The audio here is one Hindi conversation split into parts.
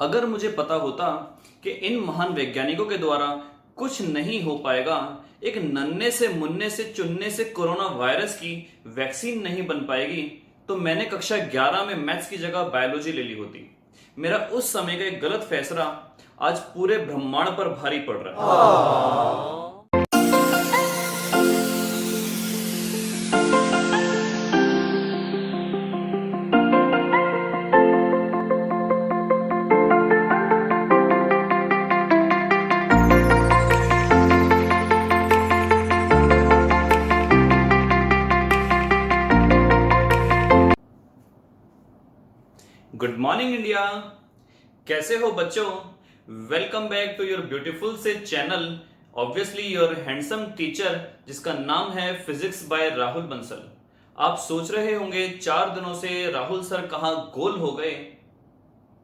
अगर मुझे पता होता कि इन महान वैज्ञानिकों के द्वारा कुछ नहीं हो पाएगा, एक नन्हे से मुन्ने से चुनने से कोरोना वायरस की वैक्सीन नहीं बन पाएगी, तो मैंने कक्षा 11 में मैथ्स की जगह बायोलॉजी ले ली होती। मेरा उस समय का एक गलत फैसला आज पूरे ब्रह्मांड पर भारी पड़ रहा है। गुड मॉर्निंग इंडिया, कैसे हो बच्चों? Welcome back to your beautiful से channel, obviously your handsome teacher जिसका नाम है फिजिक्स बाय राहुल बंसल। आप सोच रहे होंगे 4 दिनों से राहुल सर कहाँ गोल हो गए।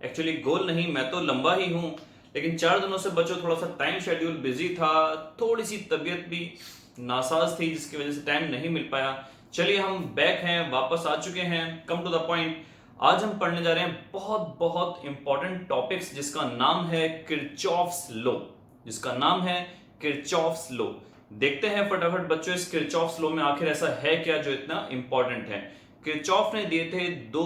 एक्चुअली गोल नहीं, मैं तो लंबा ही हूं, लेकिन 4 दिनों से बच्चों थोड़ा सा टाइम शेड्यूल बिजी था, थोड़ी सी तबीयत भी नासाज थी जिसकी वजह से टाइम नहीं मिल पाया। चलिए हम बैक हैं, वापस आ चुके हैं। कम टू द पॉइंट, आज हम पढ़ने जा रहे हैं बहुत बहुत इंपॉर्टेंट टॉपिक्स जिसका नाम है किरचॉफ्स लॉ। जिसका नाम है किरचॉफ्स लॉ। देखते हैं फटाफट बच्चों इस किरचॉफ्स लॉ में आखिर ऐसा है क्या जो इतना इंपॉर्टेंट है। किरचॉफ ने दिए थे 2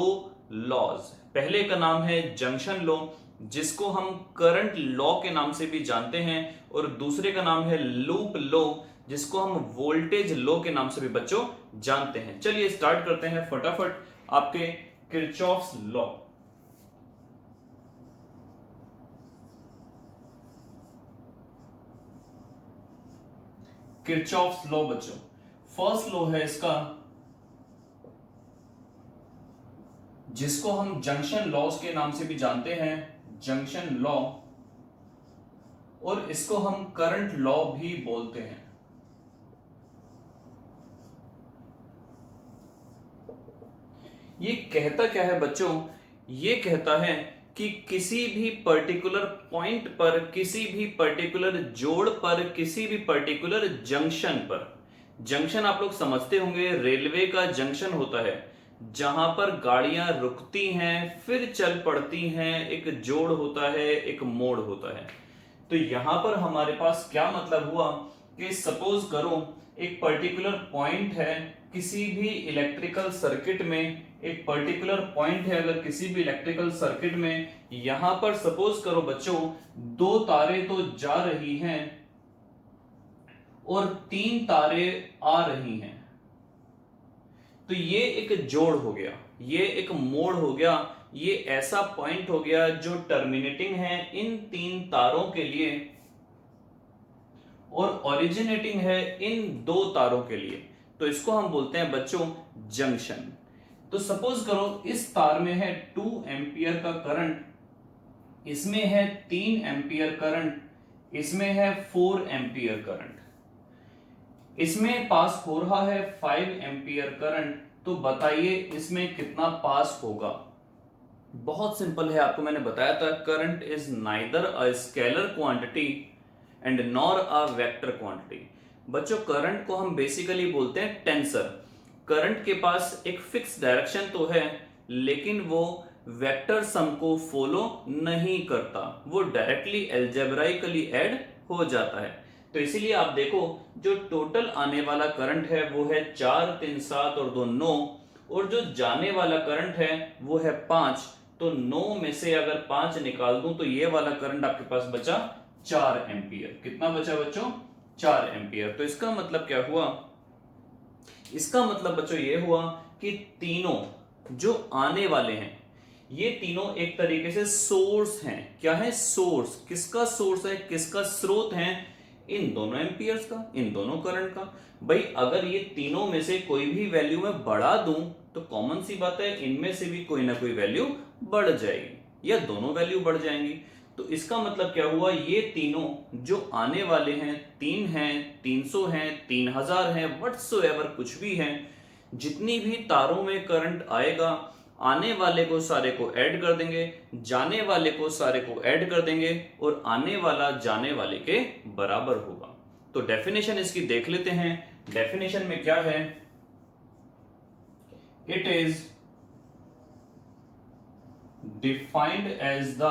लॉज। पहले का नाम है जंक्शन लॉ, जिसको हम करंट लॉ के नाम से भी जानते हैं, और दूसरे का नाम है लूप लॉ, जिसको हम वोल्टेज लॉ के नाम से भी बच्चों जानते हैं। चलिए स्टार्ट करते हैं फटाफट आपके किरचॉफ्स लॉ। किरचॉफ्स लॉ बच्चों, फर्स्ट लॉ है इसका, जिसको हम जंक्शन लॉज के नाम से भी जानते हैं, जंक्शन लॉ, और इसको हम करंट लॉ भी बोलते हैं। ये कहता क्या है बच्चों? ये कहता है कि किसी भी पर्टिकुलर पॉइंट पर, किसी भी पर्टिकुलर जोड़ पर, किसी भी पर्टिकुलर जंक्शन पर, जंक्शन आप लोग समझते होंगे रेलवे का जंक्शन होता है जहां पर गाड़ियां रुकती हैं फिर चल पड़ती हैं, एक जोड़ होता है, एक मोड़ होता है। तो यहां पर हमारे पास क्या मतलब हुआ कि सपोज करो एक पर्टिकुलर पॉइंट है किसी भी इलेक्ट्रिकल सर्किट में, एक पर्टिकुलर पॉइंट है अगर किसी भी इलेक्ट्रिकल सर्किट में, यहां पर सपोज करो बच्चों 2 तारे तो जा रही हैं और 3 तारे आ रही हैं। तो ये एक जोड़ हो गया, ये एक मोड़ हो गया, ये ऐसा पॉइंट हो गया जो टर्मिनेटिंग है इन 3 तारों के लिए और ओरिजिनेटिंग है इन 2 तारों के लिए। तो इसको हम बोलते हैं बच्चों जंक्शन। तो सपोज करो इस तार में है 2 एंपियर का करंट, इसमें है 3 एंपियर करंट, इसमें है 4 एंपियर करंट, इसमें पास हो रहा है 5 एंपियर करंट। तो बताइए इसमें कितना पास होगा? बहुत सिंपल है, आपको मैंने बताया था current is neither a scalar quantity and nor a vector quantity. बच्चों करंट को हम बेसिकली बोलते हैं टेंसर। करंट के पास एक फिक्स डायरेक्शन तो है, लेकिन वो वेक्टर सम को फॉलो नहीं करता, वो डायरेक्टली एल्जेब्राइकली ऐड हो जाता है। तो इसीलिए आप देखो जो टोटल आने वाला करंट है वो है 4, 3, 7 और 2, 9, और जो जाने वाला करंट है वो है 5। तो 9 में से अगर 5 निकाल दूं तो ये वाला करंट आपके पास बचा 4 एंपियर। कितना बचा बच्चों? 4 एंपियर। तो इसका मतलब क्या हुआ? इसका मतलब बच्चों ये हुआ कि तीनों जो आने वाले हैं ये तीनों एक तरीके से सोर्स हैं। क्या है? सोर्स। किसका सोर्स है, किसका स्रोत है? इन दोनों एम्पियर्स का, इन दोनों करंट का। भाई अगर ये तीनों में से कोई भी वैल्यू मैं बढ़ा दूं तो कॉमन सी बात है इनमें से भी कोई ना कोई वैल्यू बढ़ जाएगी या दोनों वैल्यू बढ़ जाएंगी। तो इसका मतलब क्या हुआ? ये तीनों जो आने वाले हैं, 3 हैं, 300 हैं, 3000 हैं, व्हाटसोएवर कुछ भी हैं, जितनी भी तारों में करंट आएगा, आने वाले को सारे को ऐड कर देंगे, जाने वाले को सारे को ऐड कर देंगे, और आने वाला जाने वाले के बराबर होगा। तो डेफिनेशन इसकी देख लेते हैं। डेफिनेशन में क्या है? It is defined as the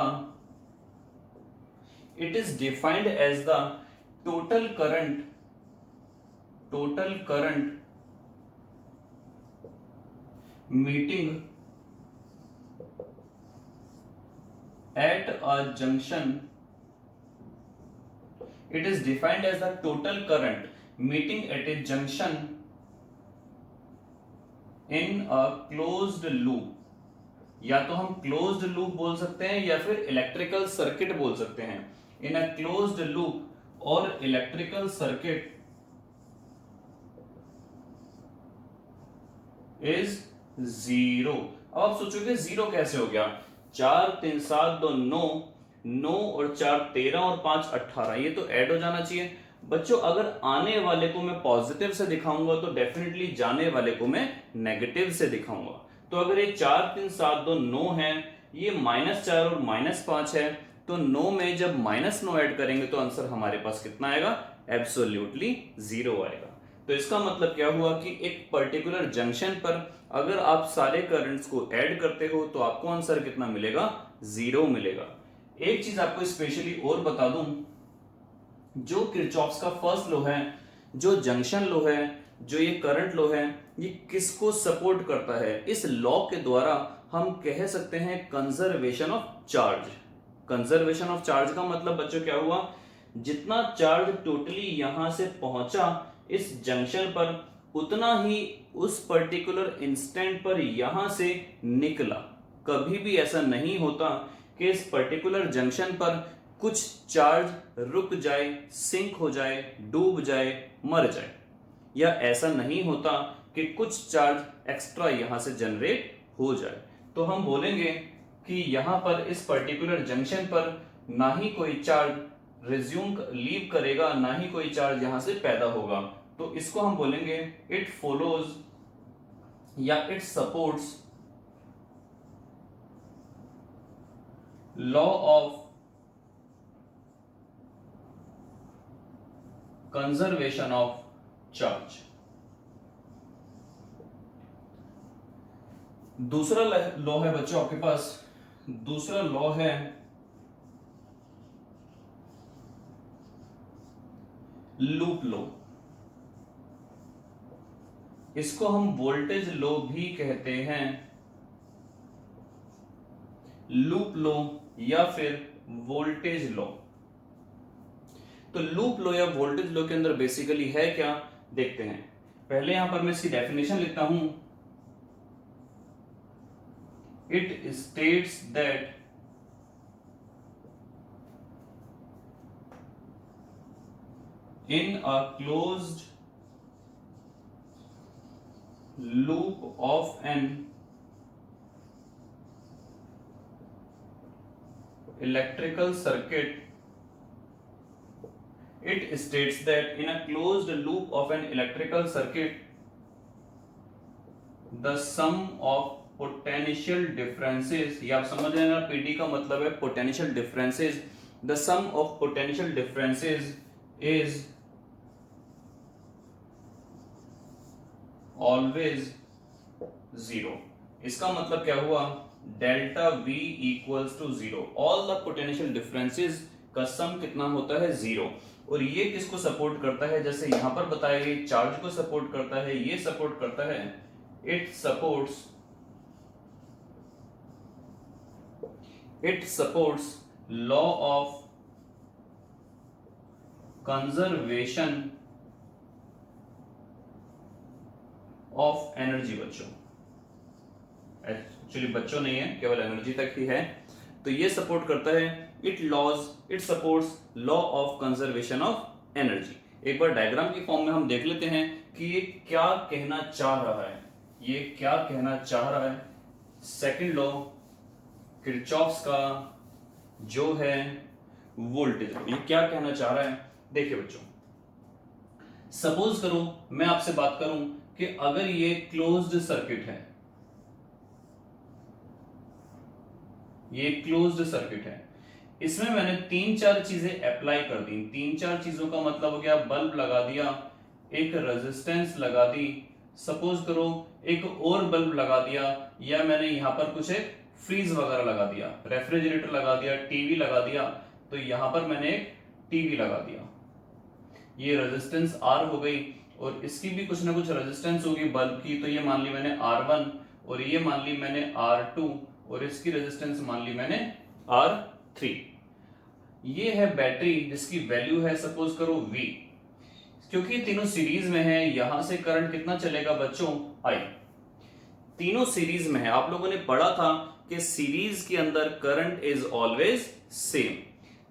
it is defined as the total current meeting at a junction. It is defined as the total current meeting at a junction in a closed loop. या तो हम closed loop बोल सकते हैं या फिर electrical circuit बोल सकते हैं. In a closed loop or electrical circuit is zero. अब आप सोचोगे जीरो कैसे हो गया? 4 3 7 2 9, 9 और 4 13 और 5 18, ये तो ऐड हो जाना चाहिए. बच्चों अगर आने वाले को मैं पॉजिटिव से दिखाऊंगा तो डेफिनेटली जाने वाले को मैं नेगेटिव से दिखाऊंगा. तो अगर ये 4 3 7 2 9 है, ये -4 और -5 है, तो 9 में जब -9 ऐड करेंगे तो आंसर हमारे पास कितना आएगा? एब्सोल्युटली 0 आएगा. तो इसका मतलब क्या हुआ कि एक पर्टिकुलर जंक्शन पर अगर आप सारे करंट्स को ऐड करते हो तो आपको आंसर कितना मिलेगा? 0 मिलेगा. एक चीज आपको स्पेशली और बता दूं, जो किरचॉफ्स का फर्स्ट लॉ है, जो जंक्शन लॉ है, जो ये करंट लॉ है, ये किसको सपोर्ट करता है? इस लॉ के द्वारा हम कह सकते हैं conservation of charge. Conservation of charge का मतलब बच्चों क्या हुआ? जितना चार्ज टोटली यहां से पहुंचा इस जंक्शन पर, उतना ही उस पर्टिकुलर इंस्टेंट पर यहां से निकला. कभी भी ऐसा नहीं होता कि इस पर्टिकुलर जंक्शन पर कुछ चार्ज रुक जाए, सिंक हो जाए, डूब जाए, मर जाए. या ऐसा नहीं होता कि कुछ चार्ज एक्स्ट्रा यहां से जनरेट हो जाए. तो हम बोलेंगे कि यहां पर इस पर्टिकुलर जंक्शन पर ना ही कोई चार्ज रिज्यूम लीव करेगा, ना ही कोई चार्ज यहां से पैदा होगा. तो इसको हम बोलेंगे इट फॉलोज या it supports law of conservation of charge. दूसरा लॉ है बच्चों आपके पास, दूसरा लॉ है लूप लॉ. इसको हम वोल्टेज लॉ भी कहते हैं, लूप लॉ या फिर वोल्टेज लॉ. तो लूप लॉ या वोल्टेज लॉ के अंदर बेसिकली है क्या, देखते हैं. पहले यहां पर मैं इसकी डेफिनेशन लिखता हूं. It states that in a closed loop of an electrical circuit, it states that in a closed loop of an electrical circuit the sum of potential differences, ये आप समझ रहे हैं ना, PD का मतलब है potential differences, the sum of potential differences is always 0. इसका मतलब क्या हुआ? Delta V equals to 0. All the potential differences का सम कितना होता है? 0. और ये किसको सपोर्ट करता है? जैसे यहां पर बताया गया चार्ज को सपोर्ट करता है, ये सपोर्ट करता है, it supports law of conservation of energy. बच्चों एक्चुअली बच्चों नहीं है, केवल एनर्जी तक ही है. तो ये सपोर्ट करता है, it supports law of conservation of energy. एक बार डायग्राम की फॉर्म में हम देख लेते हैं कि ये क्या कहना चाह रहा है. ये क्या कहना चाह रहा है? सेकंड लॉ किरचॉफ्स का जो है वोल्टेज, ये क्या कहना चाह रहा है? देखिए बच्चों, सपोज करो मैं आपसे बात करूं कि अगर ये क्लोज्ड सर्किट है, ये क्लोज्ड सर्किट है, इसमें मैंने 3-4 चीजें अप्लाई कर दी. 3-4 चीजों का मतलब हो गया, बल्ब लगा दिया, एक रेजिस्टेंस लगा दी, सपोज करो एक और बल्ब लगा दिया, या मैंने यहां पर कुछ एक फ्रीज वगैरह लगा दिया, रेफ्रिजरेटर लगा दिया, टीवी लगा दिया. तो यहां पर मैंने एक टीवी लगा दिया, ये रेजिस्टेंस R हो गई और इसकी भी कुछ ना कुछ रेजिस्टेंस होगी बल्ब की, तो ये मान ली मैंने R1 और ये मान ली मैंने R2 और इसकी रेजिस्टेंस मान ली मैंने R3। ये है बैटरी जिसकी वैल्यू है सपोज करो V। क्योंकि तीनों सीरीज में है, यहां से करंट कितना चलेगा बच्चों, I। तीनों सीरीज में है, आप लोगों ने पढ़ा था कि सीरीज के अंदर करंट इज ऑलवेज सेम।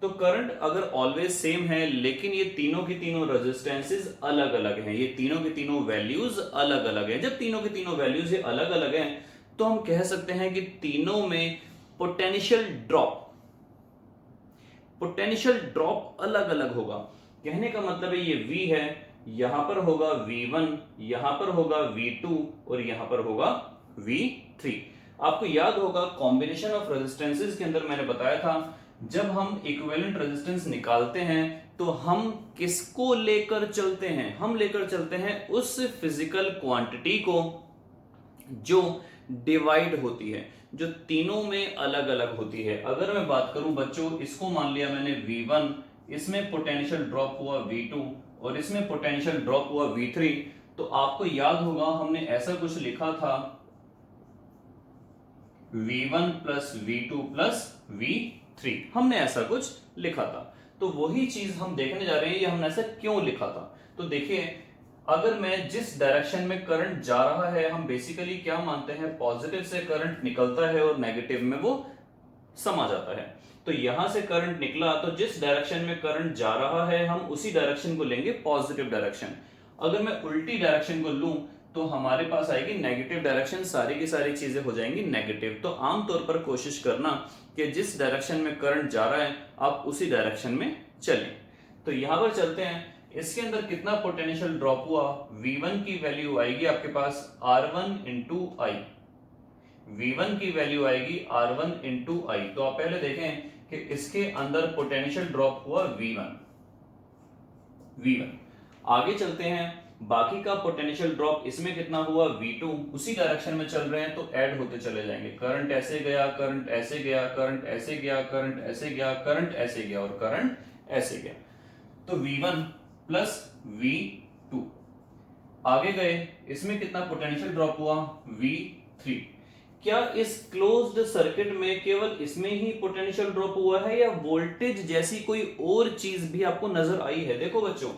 तो करंट अगर ऑलवेज सेम है लेकिन ये तीनों की तीनों रेजिस्टेंसेस अलग अलग हैं, ये तीनों की तीनों वैल्यूज अलग अलग हैं। जब तीनों की तीनों वैल्यूज ये अलग अलग हैं तो हम कह सकते हैं कि तीनों में पोटेंशियल ड्रॉप अलग अलग होगा। कहने का मतलब है ये V है, यहां पर होगा V1, यहां पर होगा V2 और यहां पर होगा V3। आपको याद होगा कॉम्बिनेशन ऑफ रेजिस्टेंसेस के अंदर मैंने बताया था जब हम इक्विवेलेंट रेजिस्टेंस निकालते हैं तो हम किसको लेकर चलते हैं, हम लेकर चलते हैं उस फिजिकल क्वांटिटी को जो डिवाइड होती है, जो तीनों में अलग अलग होती है। अगर मैं बात करूं बच्चों, इसको मान लिया मैंने V1, इसमें पोटेंशियल ड्रॉप हुआ V2 और इसमें पोटेंशियल ड्रॉप हुआ V3, तो आपको याद होगा हमने ऐसा कुछ लिखा था V1 plus V2 plus V3, हमने ऐसा कुछ लिखा था। तो वही चीज हम देखने जा रहे हैं, ये हमने ऐसा क्यों लिखा था। तो देखिए, अगर मैं जिस डायरेक्शन में करंट जा रहा है, हम बेसिकली क्या मानते हैं, पॉजिटिव से करंट निकलता है और नेगेटिव में वो समा जाता है। तो यहां से करंट निकला तो जिस डायरेक्शन में करंट जा रहा है हम उसी डायरेक्शन को लेंगे पॉजिटिव डायरेक्शन। अगर मैं उल्टी डायरेक्शन को लूं तो हमारे पास आएगी नेगेटिव डायरेक्शन, सारी की सारी चीजें हो जाएंगी नेगेटिव। तो आमतौर पर कोशिश करना कि जिस डायरेक्शन में करंट जा रहा है आप उसी डायरेक्शन में चलें। तो यहां पर चलते हैं, इसके अंदर कितना पोटेंशियल ड्रॉप हुआ, V1 की वैल्यू आएगी आपके पास R1 इंटू I, V1 की वैल्यू आएगी R1 इंटू I। तो आप पहले देखें कि इसके अंदर पोटेंशियल ड्रॉप हुआ V1। आगे चलते हैं, बाकी का पोटेंशियल ड्रॉप इसमें कितना हुआ V2, उसी डायरेक्शन में चल रहे हैं तो ऐड होते चले जाएंगे। करंट ऐसे गया, करंट ऐसे गया, करंट ऐसे गया, करंट ऐसे गया, करंट ऐसे गया और करंट ऐसे गया। तो V1 प्लस V2 आगे गए, इसमें कितना पोटेंशियल ड्रॉप हुआ V3। क्या इस क्लोज्ड सर्किट में केवल इसमें ही पोटेंशियल ड्रॉप हुआ है या वोल्टेज जैसी कोई और चीज भी आपको नजर आई है। देखो बच्चों,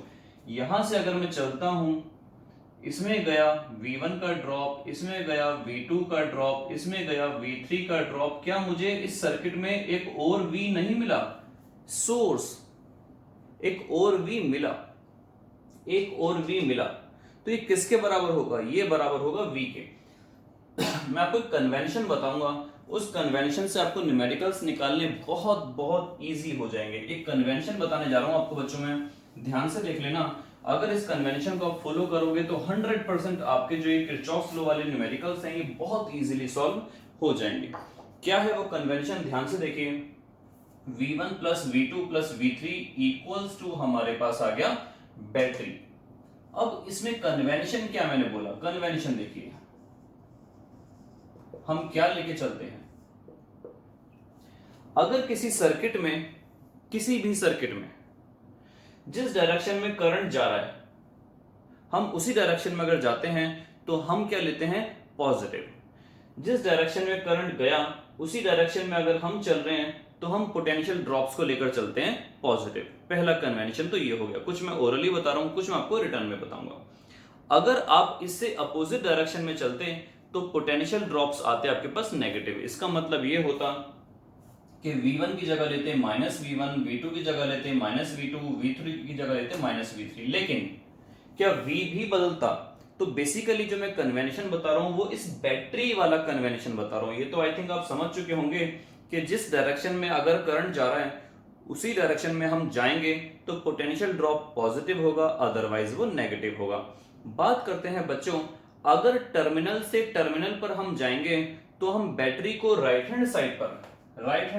यहां से अगर मैं चलता हूं, इसमें गया V1 का ड्रॉप, इसमें गया V2 का ड्रॉप, इसमें गया V3 का ड्रॉप, क्या मुझे इस सर्किट में एक और V नहीं मिला, सोर्स एक और V मिला, एक और V मिला। तो ये किसके बराबर होगा, ये बराबर होगा V के। मैं आपको एक कन्वेंशन बताऊंगा, उस कन्वेंशन से आपको न्यूमेरिकल्स निकालने बहुत बहुत इजी हो जाएंगे। एक कन्वेंशन बताने जा रहा हूं आपको बच्चों, में ध्यान से देख लेना। अगर इस कन्वेंशन को आप फॉलो करोगे तो 100% आपके जो ये किरचॉफ लॉ वाले न्यूमेरिकल्स हैं ये बहुत इजीली सॉल्व हो जाएंगे। क्या है वो कन्वेंशन, ध्यान से देखिए। V1 plus V2 plus V3 equals to हमारे पास आ गया बैटरी। अब इसमें कन्वेंशन क्या मैंने बोला, कन्वेंशन देखिए हम क्या लेके चलते हैं। अगर किसी सर्किट में, किसी भी सर्किट में जिस डायरेक्शन में करंट जा रहा है हम उसी डायरेक्शन में अगर जाते हैं तो हम क्या लेते हैं, पॉजिटिव। जिस डायरेक्शन में करंट गया उसी डायरेक्शन में अगर हम चल रहे हैं तो हम पोटेंशियल ड्रॉप्स को लेकर चलते हैं पॉजिटिव। पहला कन्वेंशन तो ये हो गया, कुछ मैं ओरली बता रहा हूं, कुछ मैं आपको रिटर्न में बताऊंगा। अगर आप इससे अपोजिट डायरेक्शन में चलते तो पोटेंशियल ड्रॉप्स आते आपके पास नेगेटिव। इसका मतलब ये होता कि V1 की जगह लेते -V1, V2 की जगह लेते -V2, V3 की जगह लेते -V3। लेकिन क्या V भी बदलता? तो बेसिकली जो मैं कन्वेंशन बता रहा हूं वो इस बैटरी वाला कन्वेंशन बता रहा हूं। ये तो आई थिंक आप समझ चुके होंगे कि जिस डायरेक्शन में अगर करंट जा रहा है उसी डायरेक्शन में हम जाएंगे तो पोटेंशियल ड्रॉप पॉजिटिव होगा, अदरवाइज वो नेगेटिव होगा। बात करते हैं बच्चों, अगर टर्मिनल से टर्मिनल पर हम जाएंगे तो हम बैटरी को राइट हैंड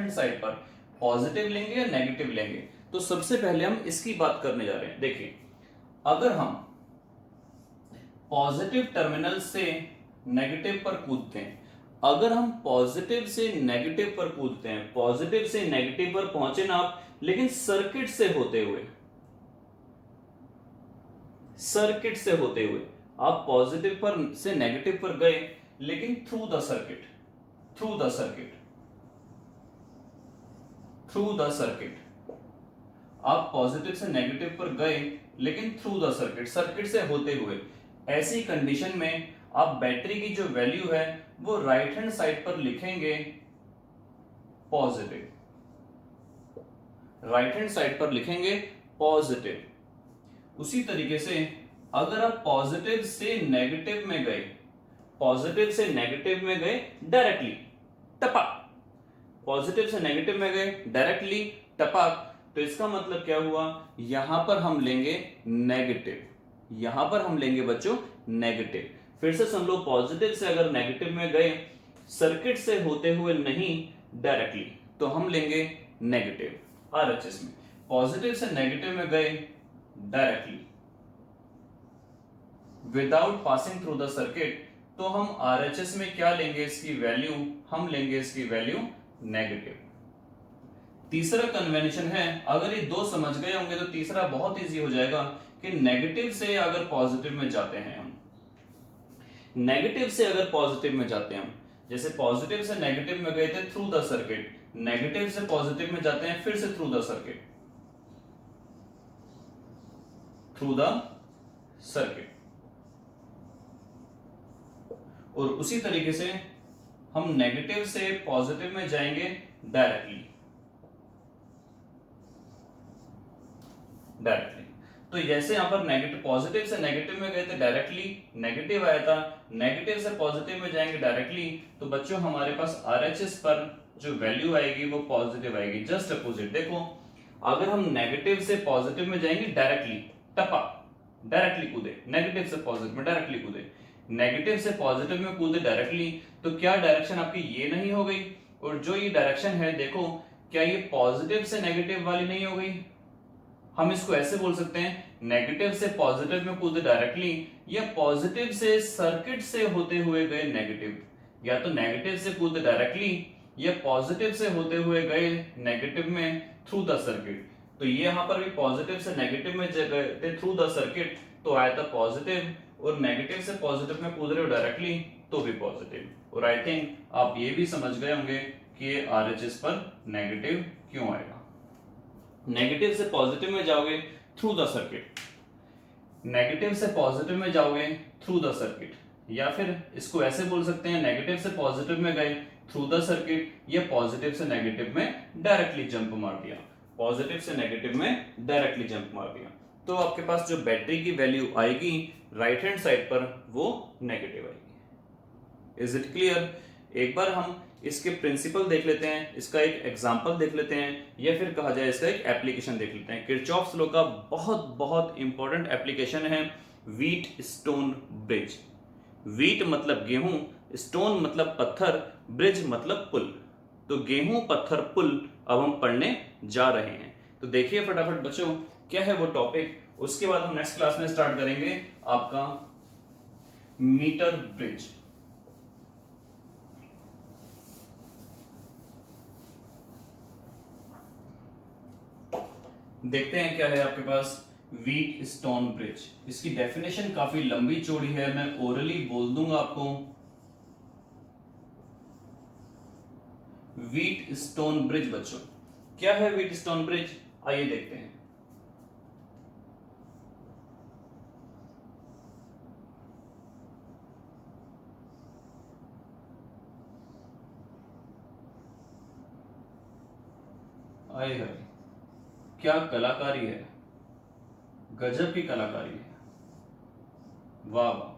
साइड पर पॉजिटिव लेंगे या नेगेटिव लेंगे। तो सबसे पहले हम इसकी बात करने जा रहे हैं। देखिए, अगर हम पॉजिटिव टर्मिनल से नेगेटिव पर कूदते हैं, अगर हम पॉजिटिव से नेगेटिव पर कूदते हैं, पॉजिटिव से नेगेटिव पर पहुंचे ना आप, लेकिन सर्किट से होते हुए, सर्किट से होते हुए आप पॉजिटिव पर से नेगेटिव पर गए, लेकिन through the circuit, through the circuit, through the circuit, आप पॉजिटिव से नेगेटिव पर गए लेकिन थ्रू द सर्किट, सर्किट से होते हुए, ऐसी कंडीशन में आप बैटरी की जो वैल्यू है वो राइट हैंड साइड पर लिखेंगे पॉजिटिव, राइट हैंड साइड पर लिखेंगे पॉजिटिव। उसी तरीके से अगर आप पॉजिटिव से नेगेटिव में गए, पॉजिटिव से नेगेटिव में गए डायरेक्टली टपक, पॉजिटिव से नेगेटिव में गए डायरेक्टली टपक, तो इसका मतलब क्या हुआ, यहां पर हम लेंगे नेगेटिव, यहां पर हम लेंगे बच्चों नेगेटिव। फिर से सुन लो, पॉजिटिव से अगर नेगेटिव में गए सर्किट से होते हुए नहीं डायरेक्टली, तो हम लेंगे नेगेटिव आरएचएस में। पॉजिटिव से नेगेटिव में गए directly without passing through the circuit, तो हम आरएचएस में क्या लेंगे, इसकी वैल्यू, हम लेंगे इसकी वैल्यू नेगेटिव। तीसरा कन्वेंशन है, अगर ये दो समझ गए होंगे तो तीसरा बहुत इजी हो जाएगा कि नेगेटिव से अगर पॉजिटिव में जाते हैं हम, नेगेटिव से अगर पॉजिटिव में जाते हैं हम, जैसे पॉजिटिव से नेगेटिव में गए थे थ्रू द सर्किट, नेगेटिव से पॉजिटिव में जाते हैं फिर से through the circuit, through the circuit, और उसी तरीके से हम नेगेटिव से पॉजिटिव में जाएंगे डायरेक्टली, डायरेक्टली। तो जैसे यहां पर नेगेटिव, पॉजिटिव से नेगेटिव में गए थे डायरेक्टली, नेगेटिव आया था, नेगेटिव से पॉजिटिव में जाएंगे डायरेक्टली, तो बच्चों हमारे पास आरएचएस पर जो वैल्यू आएगी वो पॉजिटिव आएगी। जस्ट अपोजिट देखो, अगर हम नेगेटिव से पॉजिटिव में जाएंगे डायरेक्टली टपा, डायरेक्टली कूदे, नेगेटिव से पॉजिटिव में डायरेक्टली कूदे, नेगेटिव से पॉजिटिव में कूदे डायरेक्टली, तो क्या डायरेक्शन आपकी ये नहीं हो गई, और जो ये डायरेक्शन है देखो, क्या ये पॉजिटिव से नेगेटिव वाली नहीं हो गई। हम इसको ऐसे बोल सकते हैं, नेगेटिव से पॉजिटिव में कूदे डायरेक्टली, या पॉजिटिव से सर्किट से होते हुए गए नेगेटिव, या तो नेगेटिव से कूदे डायरेक्टली या पॉजिटिव से होते हुए गए नेगेटिव में थ्रू द सर्किट। तो ये यहां पर भी पॉजिटिव से नेगेटिव में गए थे थ्रू द सर्किट, तो आया था पॉजिटिव, और नेगेटिव से पॉजिटिव में कूद रहे हो डायरेक्टली तो भी पॉजिटिव। और आई थिंक आप ये भी समझ गए होंगे कि ये आरएचएस पर नेगेटिव क्यों आएगा। नेगेटिव से पॉजिटिव में जाओगे थ्रू द सर्किट, नेगेटिव से पॉजिटिव में जाओगे थ्रू द सर्किट, या फिर इसको ऐसे बोल सकते हैं, नेगेटिव से पॉजिटिव में गए थ्रू द सर्किट, या पॉजिटिव से नेगेटिव में डायरेक्टली जंप मार दिया, पॉजिटिव से नेगेटिव में डायरेक्टली जंप मार दिया, तो आपके पास जो बैटरी की वैल्यू आएगी राइट हैंड साइड पर वो नेगेटिव आएगी। Is it clear? एक बार हम इसके प्रिंसिपल देख लेते हैं, इसका एक एग्जांपल देख लेते हैं, या फिर कहा जाए इसका एक एप्लीकेशन देख लेते हैं। किरचॉफ्स लॉ का बहुत बहुत इंपॉर्टेंट एप्लीकेशन है व्हीट स्टोन ब्रिज। व्हीट मतलब गेहूं, स्टोन मतलब पत्थर, ब्रिज मतलब पुल। तो गेहूं पत्थर पुल अब हम पढ़ने जा रहे हैं। तो देखिए फटाफट बच्चों क्या है वो टॉपिक, उसके बाद हम नेक्स्ट क्लास में स्टार्ट करेंगे आपका मीटर ब्रिज। देखते हैं क्या है आपके पास व्हीट स्टोन ब्रिज। इसकी डेफिनेशन काफी लंबी चौड़ी है, मैं ओरली बोल दूंगा आपको। व्हीट स्टोन ब्रिज बच्चों क्या है व्हीट स्टोन ब्रिज, आइए देखते हैं। आए है क्या कलाकारी है, गजब की कलाकारी है, वाह वाह।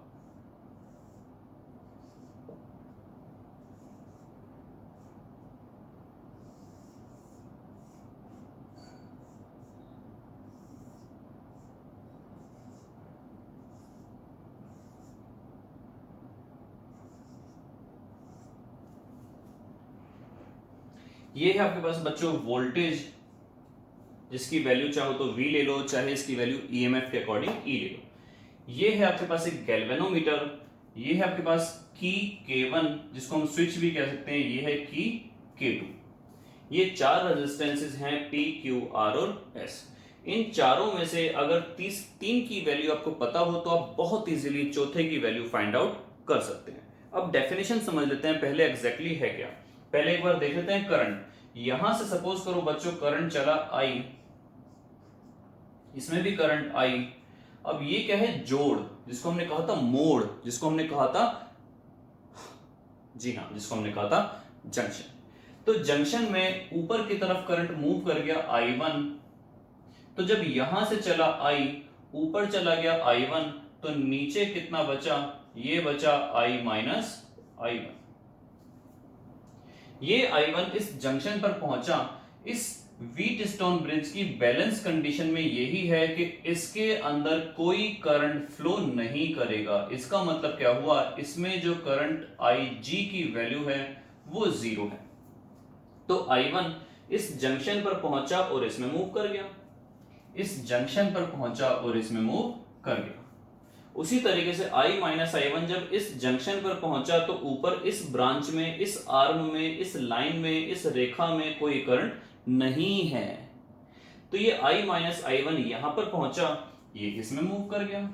ये है आपके पास बच्चों वोल्टेज, जिसकी वैल्यू चाहो तो V ले लो, चाहे इसकी वैल्यू EMF के अकॉर्डिंग E ले लो। ये है आपके पास एक गैल्वेनोमीटर, ये है आपके पास की K1 जिसको हम स्विच भी कह सकते हैं, ये है की K2। ये चार रेजिस्टेंसेस हैं P, Q, R और S। इन चारों में से अगर तीन की वैल्यू आपको पता हो तो आप बहुत इजीली चौथे की वैल्यू फाइंड आउट कर सकते हैं। अब डेफिनेशन समझ लेते हैं पहले एग्जैक्टली है क्या। पहले एक बार देख लेते हैं करंट। यहां से सपोज करो बच्चों करंट चला I, इसमें भी करंट I। अब ये क्या है, जोड़, जिसको हमने कहा था मोड़, जिसको हमने कहा था, जी हाँ, जिसको हमने कहा था जंक्शन। तो जंक्शन में ऊपर की तरफ करंट मूव कर गया I1, तो जब यहां से चला I, ऊपर चला गया I1, तो नीचे कितना बचा, ये बचा I माइनस I1। ये I1 इस जंक्शन पर पहुंचा। इस व्हीटस्टोन ब्रिज की बैलेंस कंडीशन में यही है कि इसके अंदर कोई करंट फ्लो नहीं करेगा। इसका मतलब क्या हुआ, इसमें जो करंट IG की वैल्यू है वो 0 है। तो I1 इस जंक्शन पर पहुंचा और इसमें मूव कर गया, इस जंक्शन पर पहुंचा और इसमें मूव कर गया। उसी तरीके से I माइनस I1 जब इस जंक्शन पर पहुंचा तो ऊपर इस ब्रांच में, इस आर्म में, इस लाइन में, इस रेखा में कोई करंट नहीं है। तो ये I माइनस I1 यहां पर पहुंचा, ये इसमें मूव कर गया।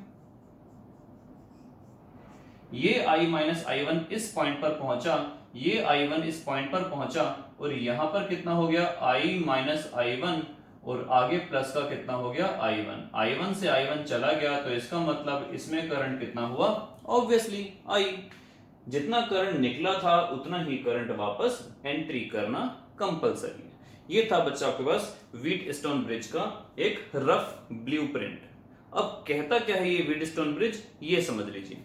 ये I माइनस I1 इस पॉइंट पर पहुंचा, ये I1 इस पॉइंट पर पहुंचा, और यहां पर कितना हो गया I माइनस I1, और आगे प्लस का कितना हो गया I1। I1 से I1 चला गया, तो इसका मतलब इसमें करंट कितना हुआ, ऑब्वियसली I। जितना करंट निकला था उतना ही करंट वापस एंट्री करना कंपलसरी है। ये था बच्चा आपके पास व्हीटस्टोन ब्रिज का एक रफ ब्लूप्रिंट। अब कहता क्या है ये व्हीटस्टोन ब्रिज, ये समझ लीजिए।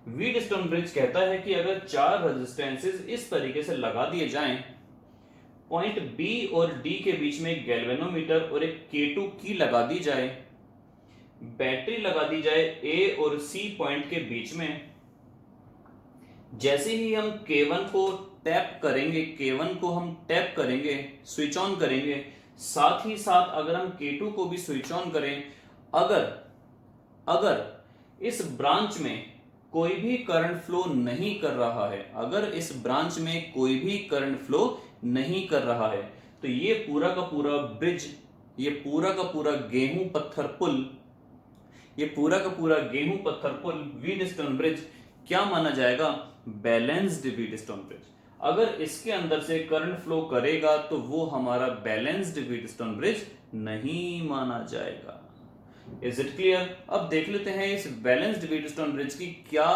व्हीटस्टोन ब्रिज कहता है कि अगर चार रेजिस्टेंसेस इस तरीके से लगा दिए जाएं, पॉइंट B और D के बीच में एक गैल्वेनोमीटर और एक K2 की लगा दी जाए, बैटरी लगा दी जाए A और C पॉइंट के बीच में। जैसे ही हम K1 को टैप करेंगे, K1 को हम टैप करेंगे, स्विच ऑन करेंगे, साथ ही साथ अगर हम K2 को भी स्विच ऑन करें, अगर इस ब्रांच में कोई भी करंट फ्लो नहीं कर रहा है, अगर इस ब्रांच में कोई भी करंट फ्लो नहीं कर रहा है, तो ये पूरा का पूरा ब्रिज, ये पूरा का पूरा गेहूं पत्थर पुल, ये पूरा का पूरा गेहूं पत्थर पुल व्हीटस्टोन ब्रिज क्या माना जाएगा, बैलेंस्ड व्हीटस्टोन ब्रिज। अगर इसके अंदर से करंट फ्लो करेगा तो वो हमारा बैलेंस्ड व्हीटस्टोन ब्रिज नहीं माना जाएगा। Is it clear. अब देख लेते हैं इस बैलेंस्ड व्हीटस्टोन ब्रिज की क्या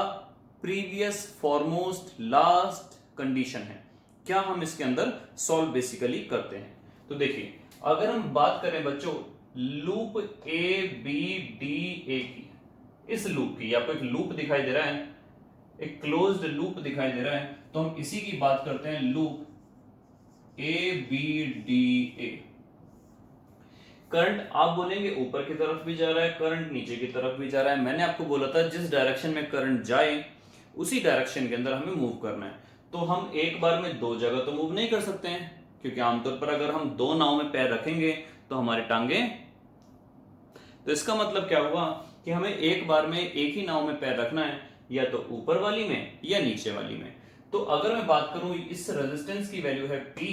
प्रीवियस फॉरमोस्ट लास्ट कंडीशन है, क्या हम इसके अंदर सॉल्व बेसिकली करते हैं। तो देखिए, अगर हम बात करें बच्चों लूप ABDA की, इस लूप की, आपको एक लूप दिखाई दे रहा है, एक क्लोज्ड लूप दिखाई दे रहा है, तो हम इसी की बात करते हैं, लूप ABDA। करंट आप बोलेंगे ऊपर की तरफ भी जा रहा है, करंट नीचे की तरफ भी जा रहा है। मैंने आपको बोला था जिस डायरेक्शन में करंट जाए उसी डायरेक्शन के अंदर हमें मूव करना है। तो हम एक बार में दो जगह तो मूव नहीं कर सकते हैं, क्योंकि आमतौर पर अगर हम दो नाव में पैर रखेंगे तो हमारी टांगे, तो इसका मतलब क्या हुआ कि हमें एक बार में एक ही नाव में पैर रखना है, या तो ऊपर वाली में या नीचे वाली में। तो अगर मैं बात करूं इस रेजिस्टेंस की वैल्यू है P,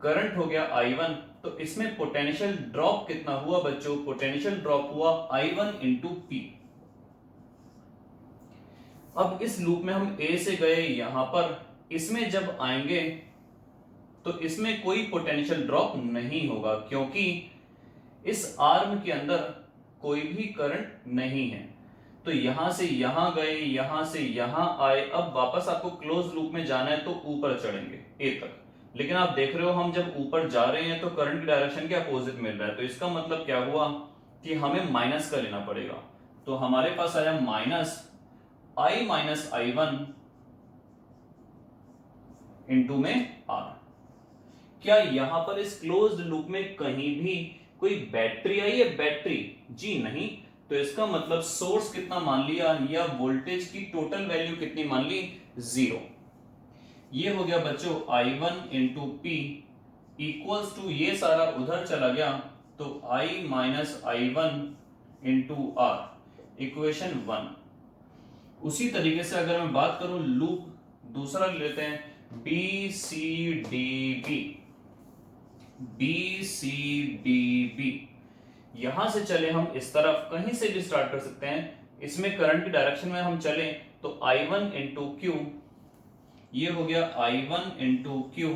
करंट हो गया I1, तो इसमें पोटेंशियल ड्रॉप कितना हुआ बच्चों, पोटेंशियल ड्रॉप हुआ I1 इंटू P। अब इस लूप में हम A से गए यहां पर, इसमें जब आएंगे तो इसमें कोई पोटेंशियल ड्रॉप नहीं होगा, क्योंकि इस आर्म के अंदर कोई भी करंट नहीं है। तो यहां से यहां गए, यहां से यहां आए, अब वापस आपको क्लोज लूप में जाना है तो ऊपर चढ़ेंगे A तक। लेकिन आप देख रहे हो हम जब ऊपर जा रहे हैं तो करंट की डायरेक्शन के अपोजिट मिल रहा है, तो इसका मतलब क्या हुआ कि हमें माइनस का लेना पड़ेगा। तो हमारे पास आया minus I minus I1 into में R। क्या यहां पर इस क्लोज्ड लूप में कहीं भी कोई बैटरी आई है, बैटरी? जी नहीं। तो इसका मतलब सोर्स कितना मान लिया, या वोल्टेज की टोटल वैल्यू कितनी मान ली, 0। ये हो गया बच्चों I1 into P equals to, ये सारा उधर चला गया, तो I minus I1 into R, equation 1। उसी तरीके से अगर मैं बात करूं लूप दूसरा ले लेते हैं, BCDB, BCDB, यहां से चले हम इस तरफ, कहीं से भी स्टार्ट कर सकते हैं। इसमें करंट की डायरेक्शन में हम चले तो I1 इंटू क्यू, ये हो गया I1 इंटू क्यू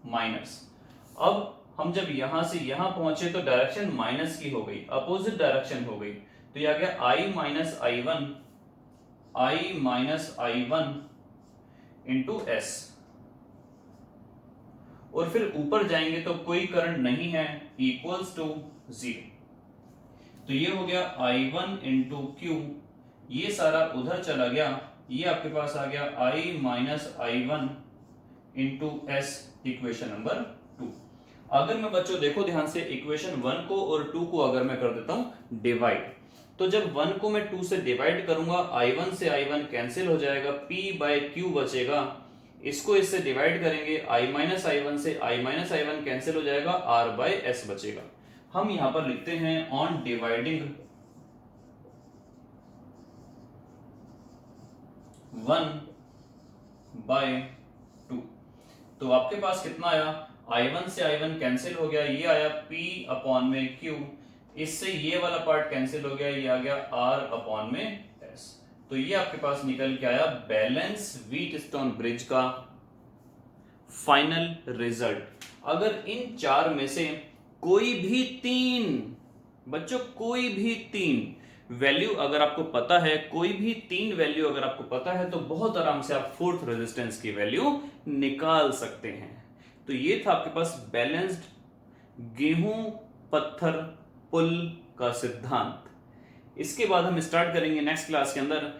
माइनस। अब हम जब यहां से यहां पहुंचे तो डायरेक्शन माइनस की हो गई, अपोजिट डायरेक्शन हो गई, तो यह आ गया I minus I1 into S. और फिर ऊपर जाएंगे तो कोई करंट नहीं है, इक्वल्स टू 0। तो ये हो गया I1 इंटू क्यू, ये सारा उधर चला गया, ये आपके पास आ गया I minus I1 into S, equation number 2। अगर मैं बच्चों देखो ध्यान से, इक्वेशन 1 को और 2 को अगर मैं कर देता हूं डिवाइड, तो जब 1 को मैं 2 से डिवाइड करूंगा, I1 से I1 कैंसिल हो जाएगा, P बाय Q बचेगा। इसको इससे डिवाइड करेंगे, I माइनस I1 से I माइनस I1 कैंसिल हो जाएगा, R बाय S बचेगा। हम यहां पर लिखते हैं ऑन डिवाइडिंग 1 बाय 2, तो आपके पास कितना आया, I1 से I1 कैंसिल हो गया, ये आया P अपॉन में Q, इससे ये वाला पार्ट कैंसिल हो गया, ये आ गया R अपॉन में S। तो ये आपके पास निकल के आया बैलेंस व्हीटस्टोन ब्रिज का फाइनल रिजल्ट। अगर इन चार में से कोई भी 3 बच्चों, कोई भी 3 वैल्यू अगर आपको पता है, कोई भी 3 वैल्यू अगर आपको पता है, तो बहुत आराम से आप फोर्थ रेजिस्टेंस की वैल्यू निकाल सकते हैं। तो ये था आपके पास बैलेंस्ड गेहूं पत्थर पुल का सिद्धांत। इसके बाद हम स्टार्ट करेंगे नेक्स्ट क्लास के अंदर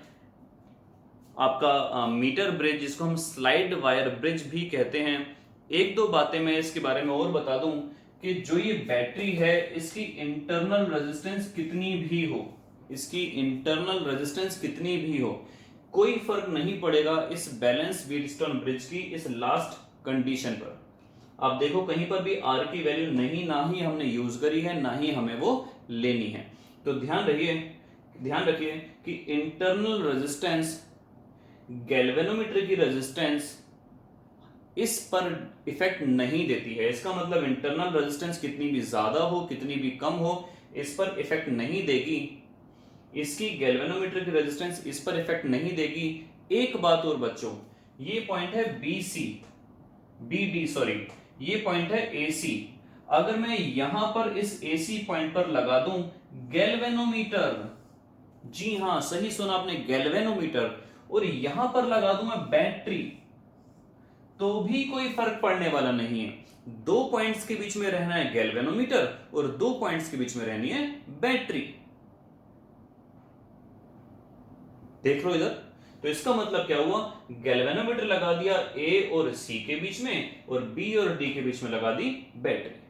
आपका मीटर ब्रिज, जिसको हम स्लाइड वायर ब्रिज भी कहते हैं। एक दो बातें मैं इसके बारे में और बता दूं कि जो ये बैटरी है, इसकी इंटरनल रेजिस्टेंस कितनी भी हो, इसकी इंटरनल रेजिस्टेंस कितनी भी हो, कोई फर्क नहीं पड़ेगा इस बैलेंस व्हीटस्टोन ब्रिज की इस लास्ट कंडीशन पर। आप देखो कहीं पर भी आर की वैल्यू नहीं, ना ही हमने यूज करी है, ना ही हमें वो लेनी है। तो ध्यान रखिए कि इंटरनल रेजिस्टेंस, गैल्वेनोमीटर की रेजिस्टेंस इस पर इफेक्ट नहीं देती है। इसका मतलब इंटरनल रेजिस्टेंस कितनी भी ज्यादा हो, कितनी भी कम हो, इस पर इफेक्ट नहीं देगी। इसकी गैल्वेनोमीटर की रेजिस्टेंस इस पर इफेक्ट नहीं देगी। एक बात और बच्चों, ये पॉइंट है BD, ये पॉइंट है AC। अगर मैं यहां पर इस AC पॉइंट पर लगा दूं गैल्वेनोमीटर, जी हां सही सुना आपने, गैल्वेनोमीटर, और यहां पर लगा दूं मैं बैटरी, तो भी कोई फर्क पड़ने वाला नहीं है। 2 पॉइंट्स के बीच में रहना है गैल्वेनोमीटर और 2 पॉइंट्स के बीच में रहनी है बैटरी। देख लो इधर, तो इसका मतलब क्या हुआ, गैल्वेनोमीटर लगा दिया A और C के बीच में, और B और D के बीच में लगा दी बैटरी।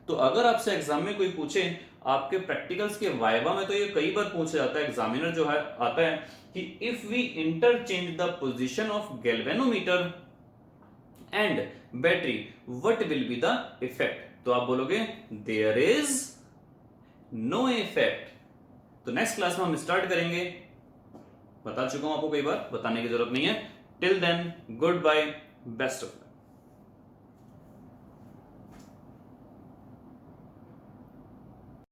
तो अगर आपसे एग्जाम में कोई पूछे, आपके प्रैक्टिकल्स के वाइवा में तो ये कई बार पूछा जाता है, एग्जामिनर जो है आता है कि if we interchange the position of galvanometer and battery what will be the effect, तो आप बोलोगे देयर इज नो इफेक्ट। तो नेक्स्ट क्लास में हम स्टार्ट करेंगे, बता चुका हूं आपको, कई बार बताने की जरूरत नहीं है। Till then good bye, best of luck.